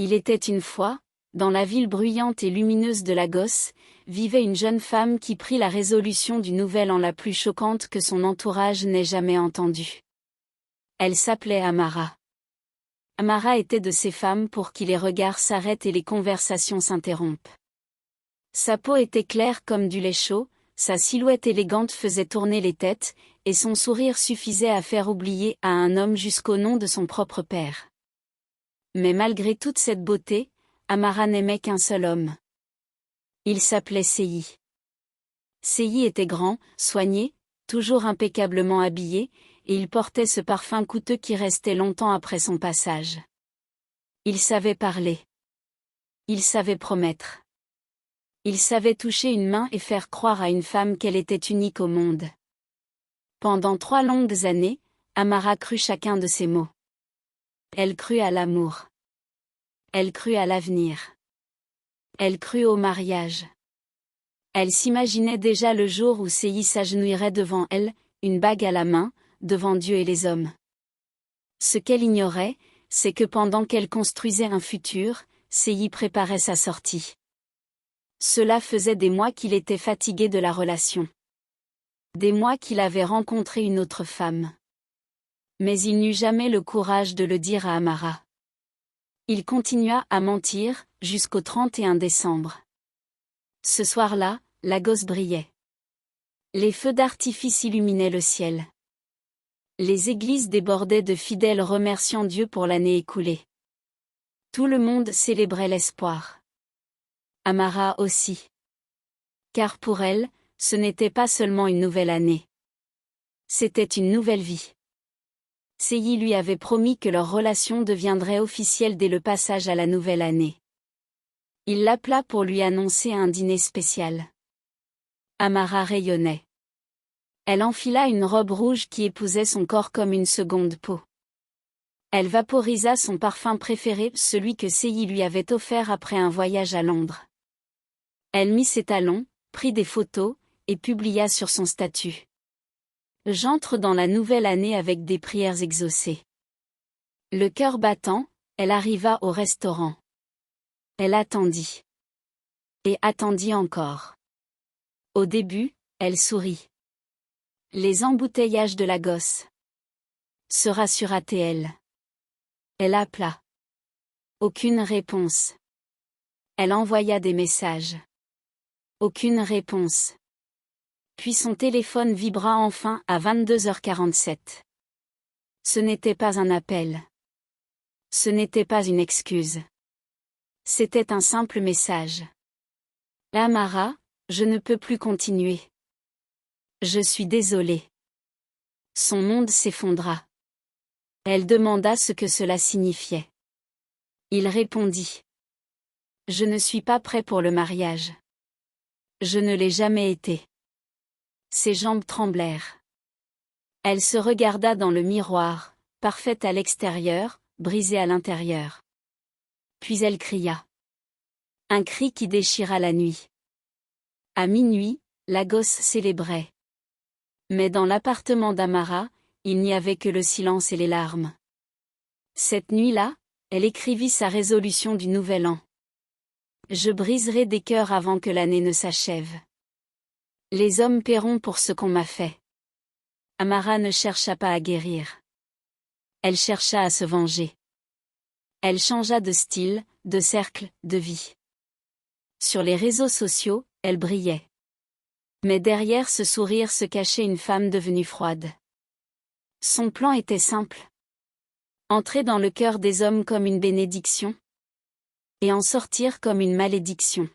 Il était une fois, dans la ville bruyante et lumineuse de Lagos, vivait une jeune femme qui prit la résolution du nouvel an la plus choquante que son entourage n'ait jamais entendue. Elle s'appelait Amara. Amara était de ces femmes pour qui les regards s'arrêtent et les conversations s'interrompent. Sa peau était claire comme du lait chaud, sa silhouette élégante faisait tourner les têtes, et son sourire suffisait à faire oublier à un homme jusqu'au nom de son propre père. Mais malgré toute cette beauté, Amara n'aimait qu'un seul homme. Il s'appelait Seyi. Seyi était grand, soigné, toujours impeccablement habillé, et il portait ce parfum coûteux qui restait longtemps après son passage. Il savait parler. Il savait promettre. Il savait toucher une main et faire croire à une femme qu'elle était unique au monde. Pendant 3 longues années, Amara crut chacun de ces mots. Elle crut à l'amour. Elle crut à l'avenir. Elle crut au mariage. Elle s'imaginait déjà le jour où Seyi s'agenouillerait devant elle, une bague à la main, devant Dieu et les hommes. Ce qu'elle ignorait, c'est que pendant qu'elle construisait un futur, Seyi préparait sa sortie. Cela faisait des mois qu'il était fatigué de la relation. Des mois qu'il avait rencontré une autre femme. Mais il n'eut jamais le courage de le dire à Amara. Il continua à mentir, jusqu'au 31 décembre. Ce soir-là, Lagos brillait. Les feux d'artifice illuminaient le ciel. Les églises débordaient de fidèles remerciant Dieu pour l'année écoulée. Tout le monde célébrait l'espoir. Amara aussi. Car pour elle, ce n'était pas seulement une nouvelle année. C'était une nouvelle vie. Seyi lui avait promis que leur relation deviendrait officielle dès le passage à la nouvelle année. Il l'appela pour lui annoncer un dîner spécial. Amara rayonnait. Elle enfila une robe rouge qui épousait son corps comme une seconde peau. Elle vaporisa son parfum préféré, celui que Seyi lui avait offert après un voyage à Londres. Elle mit ses talons, prit des photos, et publia sur son statut. J'entre dans la nouvelle année avec des prières exaucées. Le cœur battant, elle arriva au restaurant. Elle attendit. Et attendit encore. Au début, elle sourit. Les embouteillages de Lagos. Se rassura-t-elle. Elle appela. Aucune réponse. Elle envoya des messages. Aucune réponse. Puis son téléphone vibra enfin à 22h47. Ce n'était pas un appel. Ce n'était pas une excuse. C'était un simple message. Amara, je ne peux plus continuer. Je suis désolée. Son monde s'effondra. Elle demanda ce que cela signifiait. Il répondit. Je ne suis pas prêt pour le mariage. Je ne l'ai jamais été. Ses jambes tremblèrent. Elle se regarda dans le miroir, parfaite à l'extérieur, brisée à l'intérieur. Puis elle cria. Un cri qui déchira la nuit. À minuit, Lagos célébrait. Mais dans l'appartement d'Amara, il n'y avait que le silence et les larmes. Cette nuit-là, elle écrivit sa résolution du nouvel an. Je briserai des cœurs avant que l'année ne s'achève. Les hommes paieront pour ce qu'on m'a fait. Amara ne chercha pas à guérir. Elle chercha à se venger. Elle changea de style, de cercle, de vie. Sur les réseaux sociaux, elle brillait. Mais derrière ce sourire se cachait une femme devenue froide. Son plan était simple. Entrer dans le cœur des hommes comme une bénédiction. Et en sortir comme une malédiction.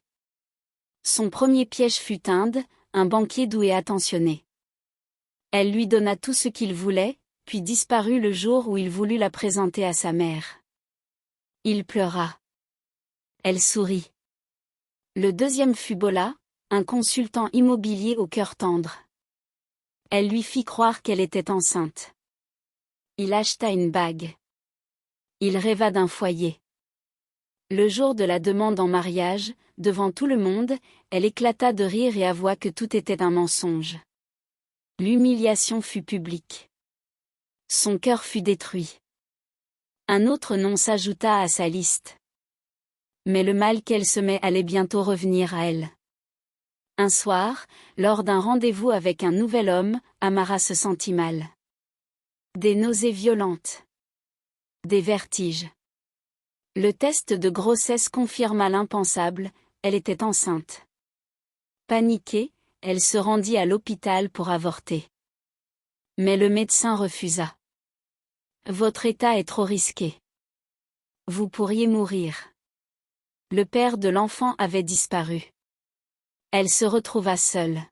Son premier piège fut Inde, un banquier doux et attentionné. Elle lui donna tout ce qu'il voulait, puis disparut le jour où il voulut la présenter à sa mère. Il pleura. Elle sourit. Le deuxième fut Bola, un consultant immobilier au cœur tendre. Elle lui fit croire qu'elle était enceinte. Il acheta une bague. Il rêva d'un foyer. Le jour de la demande en mariage, devant tout le monde, elle éclata de rire et avoua que tout était un mensonge. L'humiliation fut publique. Son cœur fut détruit. Un autre nom s'ajouta à sa liste. Mais le mal qu'elle semait allait bientôt revenir à elle. Un soir, lors d'un rendez-vous avec un nouvel homme, Amara se sentit mal. Des nausées violentes. Des vertiges. Le test de grossesse confirma l'impensable, elle était enceinte. Paniquée, elle se rendit à l'hôpital pour avorter. Mais le médecin refusa. Votre état est trop risqué. Vous pourriez mourir. Le père de l'enfant avait disparu. Elle se retrouva seule.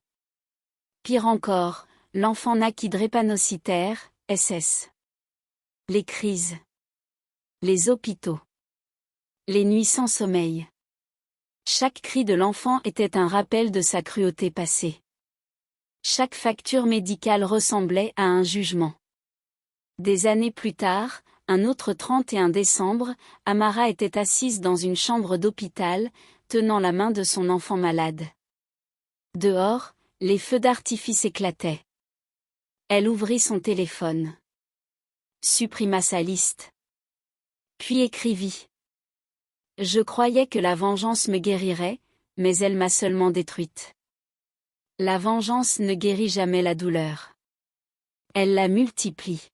Pire encore, l'enfant naquit drépanocytaire, SS. Les crises. Les hôpitaux. Les nuits sans sommeil. Chaque cri de l'enfant était un rappel de sa cruauté passée. Chaque facture médicale ressemblait à un jugement. Des années plus tard, un autre 31 décembre, Amara était assise dans une chambre d'hôpital, tenant la main de son enfant malade. Dehors, les feux d'artifice éclataient. Elle ouvrit son téléphone. Supprima sa liste. Puis écrivit. Je croyais que la vengeance me guérirait, mais elle m'a seulement détruite. La vengeance ne guérit jamais la douleur. Elle la multiplie.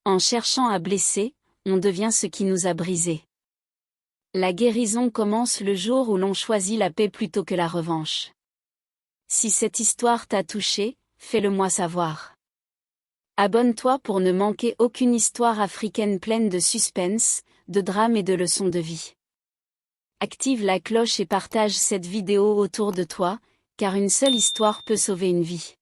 En cherchant à blesser, on devient ce qui nous a brisés. La guérison commence le jour où l'on choisit la paix plutôt que la revanche. Si cette histoire t'a touché, fais-le-moi savoir. Abonne-toi pour ne manquer aucune histoire africaine pleine de suspense, de drame et de leçons de vie. Active la cloche et partage cette vidéo autour de toi, car une seule histoire peut sauver une vie.